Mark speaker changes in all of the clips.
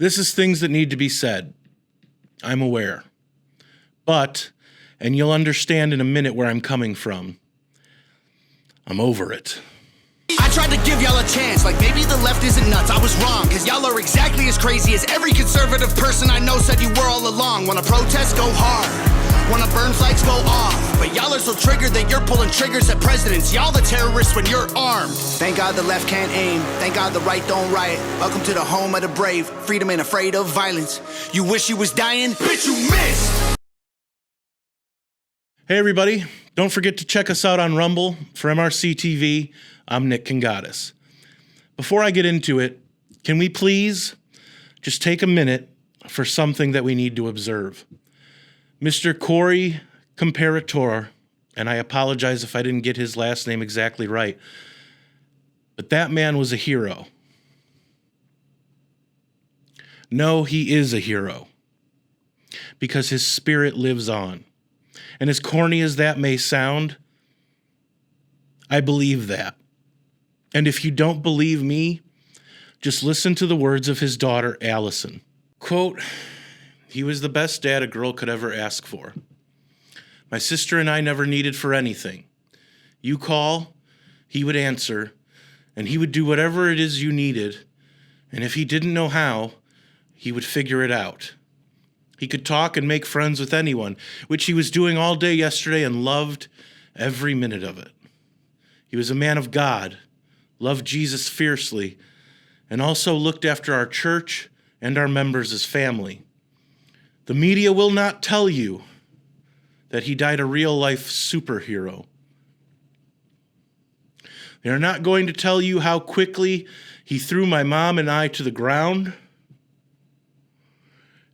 Speaker 1: This is things that need to be said. I'm aware. But, and you'll understand in a minute where I'm coming from, I'm over it.
Speaker 2: I tried to give y'all a chance, like maybe the left isn't nuts. I was wrong, cause y'all are exactly as crazy as every conservative person I know said you were all along. Wanna protest, go hard. Wanna burn flags, go off. But y'all are so triggered that you're pulling triggers at presidents. Y'all the terrorists when you're armed. Thank God the left can't aim. Thank God the right don't riot. Welcome to the home of the brave. Freedom ain't afraid of violence. You wish you was dying? Bitch, you missed!
Speaker 1: Hey everybody, don't forget to check us out on Rumble for MRC-TV. I'm Nick Kangadis. Before I get into it, can we please just take a minute for something that we need to observe? Mr. Corey Comparator, and I apologize if I didn't get his last name exactly right, but that man was a hero. No, he is a hero because his spirit lives on. And as corny as that may sound, I believe that. And if you don't believe me, just listen to the words of his daughter, Allison. Quote, "He was the best dad a girl could ever ask for. My sister and I never needed for anything. You call, he would answer, and he would do whatever it is you needed. And if he didn't know how, he would figure it out. He could talk and make friends with anyone, which he was doing all day yesterday and loved every minute of it. He was a man of God, loved Jesus fiercely, and also looked after our church and our members as family. The media will not tell you that he died a real-life superhero. They are not going to tell you how quickly he threw my mom and I to the ground.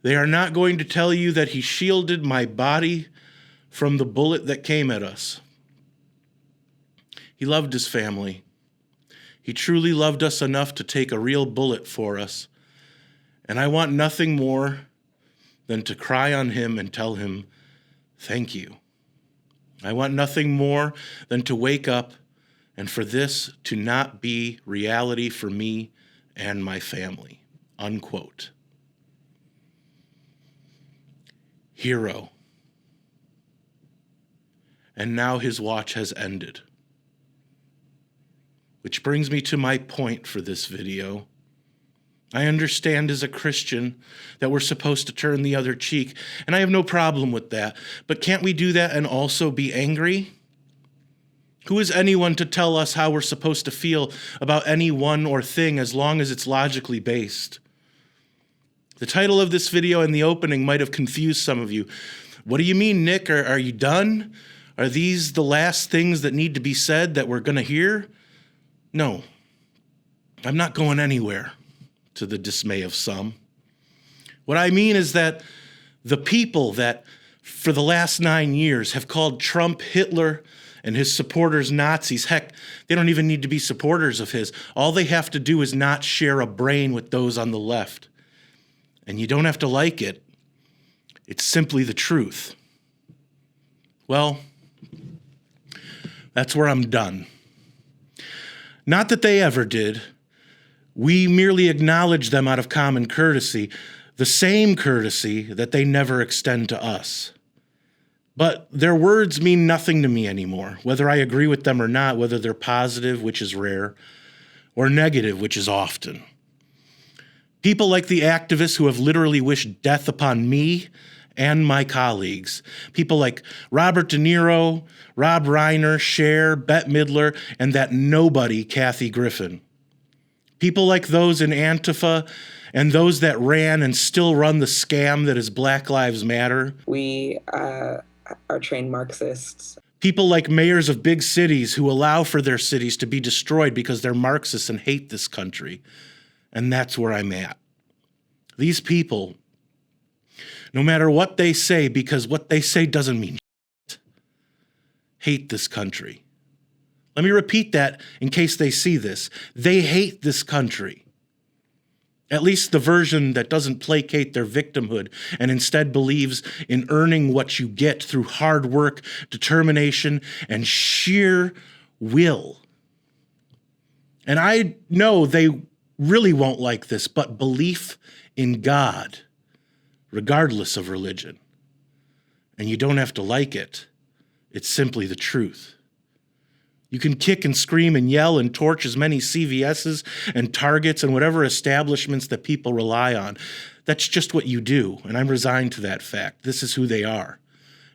Speaker 1: They are not going to tell you that he shielded my body from the bullet that came at us. He loved his family. He truly loved us enough to take a real bullet for us. And I want nothing more than to cry on him and tell him, thank you. I want nothing more than to wake up and for this to not be reality for me and my family." Unquote. Hero. And now his watch has ended. Which brings me to my point for this video. I understand as a Christian that we're supposed to turn the other cheek, and I have no problem with that. But can't we do that and also be angry? Who is anyone to tell us how we're supposed to feel about any one or thing as long as it's logically based? The title of this video and the opening might have confused some of you. What do you mean, Nick? Are you done? Are these the last things that need to be said that we're going to hear? No, I'm not going anywhere, to the dismay of some. What I mean is that the people that for the last 9 years have called Trump Hitler and his supporters Nazis, heck, they don't even need to be supporters of his. All they have to do is not share a brain with those on the left. And you don't have to like it. It's simply the truth. Well, that's where I'm done. Not that they ever did. We merely acknowledge them out of common courtesy, the same courtesy that they never extend to us. But their words mean nothing to me anymore, whether I agree with them or not, whether they're positive, which is rare, or negative, which is often. People like the activists who have literally wished death upon me and my colleagues. People like Robert De Niro, Rob Reiner, Cher, Bette Midler, and that nobody, Kathy Griffin. People like those in Antifa and those that ran and still run the scam that is Black Lives Matter.
Speaker 3: We are trained Marxists.
Speaker 1: People like mayors of big cities who allow for their cities to be destroyed because they're Marxists and hate this country. And that's where I'm at. These people, no matter what they say, because what they say doesn't mean shit, hate this country. Let me repeat that in case they see this. They hate this country. At least the version that doesn't placate their victimhood and instead believes in earning what you get through hard work, determination, and sheer will. And I know they really won't like this, but belief in God, regardless of religion. And you don't have to like it. It's simply the truth. You can kick and scream and yell and torch as many CVS's and Targets and whatever establishments that people rely on. That's just what you do, and I'm resigned to that fact. This is who they are.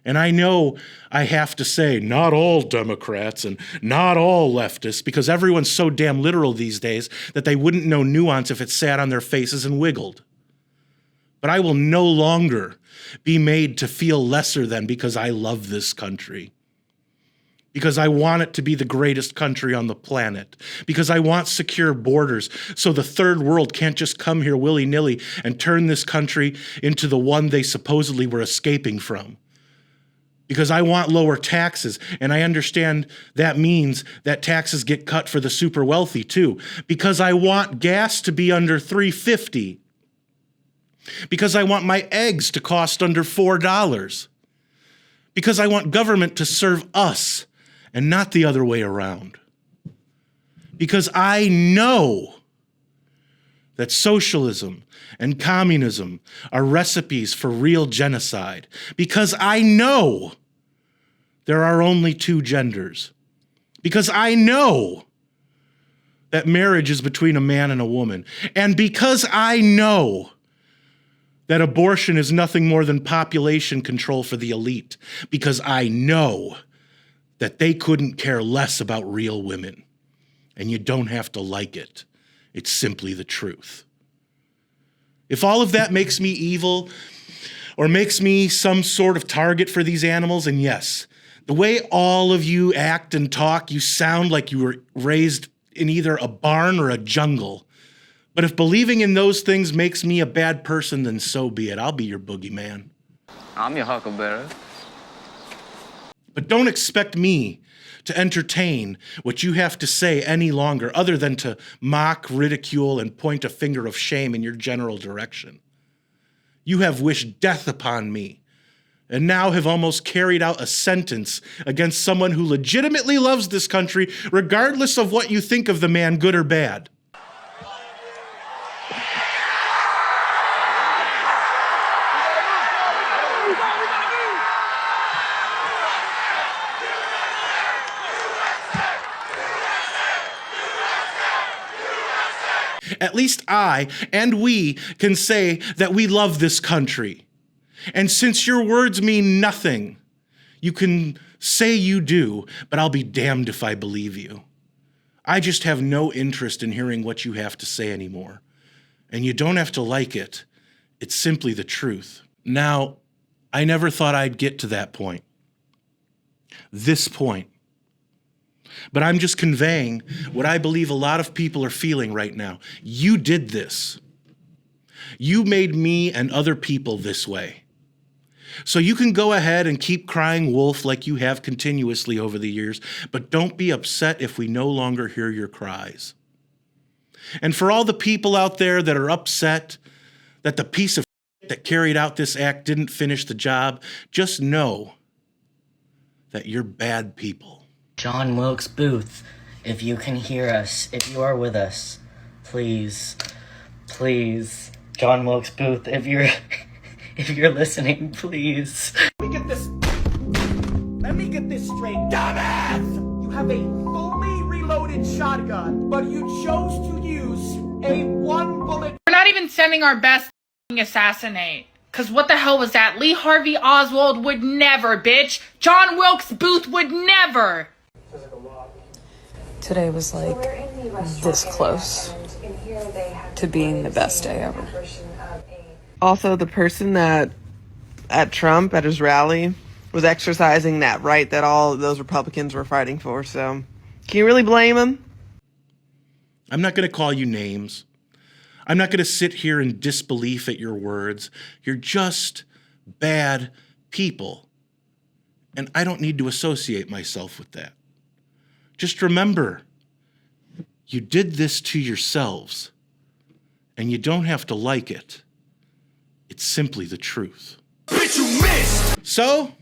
Speaker 1: And I know I have to say not all Democrats and not all leftists, because everyone's so damn literal these days that they wouldn't know nuance if it sat on their faces and wiggled. But I will no longer be made to feel lesser than because I love this country. Because I want it to be the greatest country on the planet. Because I want secure borders so the third world can't just come here willy-nilly and turn this country into the one they supposedly were escaping from. Because I want lower taxes, and I understand that means that taxes get cut for the super wealthy too. Because I want gas to be under $3.50. Because I want my eggs to cost under $4. Because I want government to serve us and not the other way around. Because I know that socialism and communism are recipes for real genocide. Because I know there are only two genders. Because I know that marriage is between a man and a woman. And because I know that abortion is nothing more than population control for the elite. Because I know that they couldn't care less about real women. And you don't have to like it. It's simply the truth. If all of that makes me evil or makes me some sort of target for these animals, and yes, the way all of you act and talk, you sound like you were raised in either a barn or a jungle. But if believing in those things makes me a bad person, then so be it. I'll be your boogeyman.
Speaker 4: I'm your huckleberry.
Speaker 1: But don't expect me to entertain what you have to say any longer, other than to mock, ridicule, and point a finger of shame in your general direction. You have wished death upon me, and now have almost carried out a sentence against someone who legitimately loves this country, regardless of what you think of the man, good or bad. At least I and we can say that we love this country. And since your words mean nothing, you can say you do, but I'll be damned if I believe you. I just have no interest in hearing what you have to say anymore. And you don't have to like it. It's simply the truth. Now, I never thought I'd get to that point. This point. But I'm just conveying what I believe a lot of people are feeling right now. You did this. You made me and other people this way. So you can go ahead and keep crying wolf like you have continuously over the years, but don't be upset if we no longer hear your cries. And for all the people out there that are upset that the piece of shit that carried out this act didn't finish the job, just know that you're bad people.
Speaker 5: John Wilkes Booth, if you can hear us, if you are with us, please, John Wilkes Booth, if you're listening, please.
Speaker 6: Let me get this straight, dumbass! You have a fully reloaded shotgun, but you chose to use a one-bullet.
Speaker 7: We're not even sending our best to assassinate. Cause what the hell was that? Lee Harvey Oswald would never, bitch. John Wilkes Booth would never.
Speaker 8: Today was like this close to being the best day ever.
Speaker 9: Also, the person that at Trump at his rally was exercising that right that all of those Republicans were fighting for. So can you really blame him?
Speaker 1: I'm not going to call you names. I'm not going to sit here in disbelief at your words. You're just bad people. And I don't need to associate myself with that. Just remember, you did this to yourselves, and you don't have to like it. It's simply the truth.
Speaker 2: Bitch, you missed!
Speaker 1: So,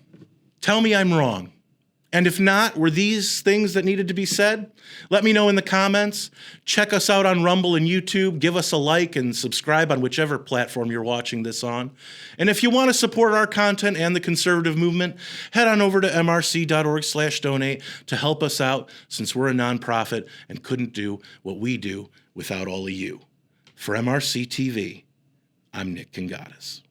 Speaker 1: tell me I'm wrong. And if not, were these things that needed to be said? Let me know in the comments. Check us out on Rumble and YouTube. Give us a like and subscribe on whichever platform you're watching this on. And if you want to support our content and the conservative movement, head on over to mrc.org/donate to help us out, since we're a nonprofit and couldn't do what we do without all of you. For MRC TV, I'm Nick Kangadis.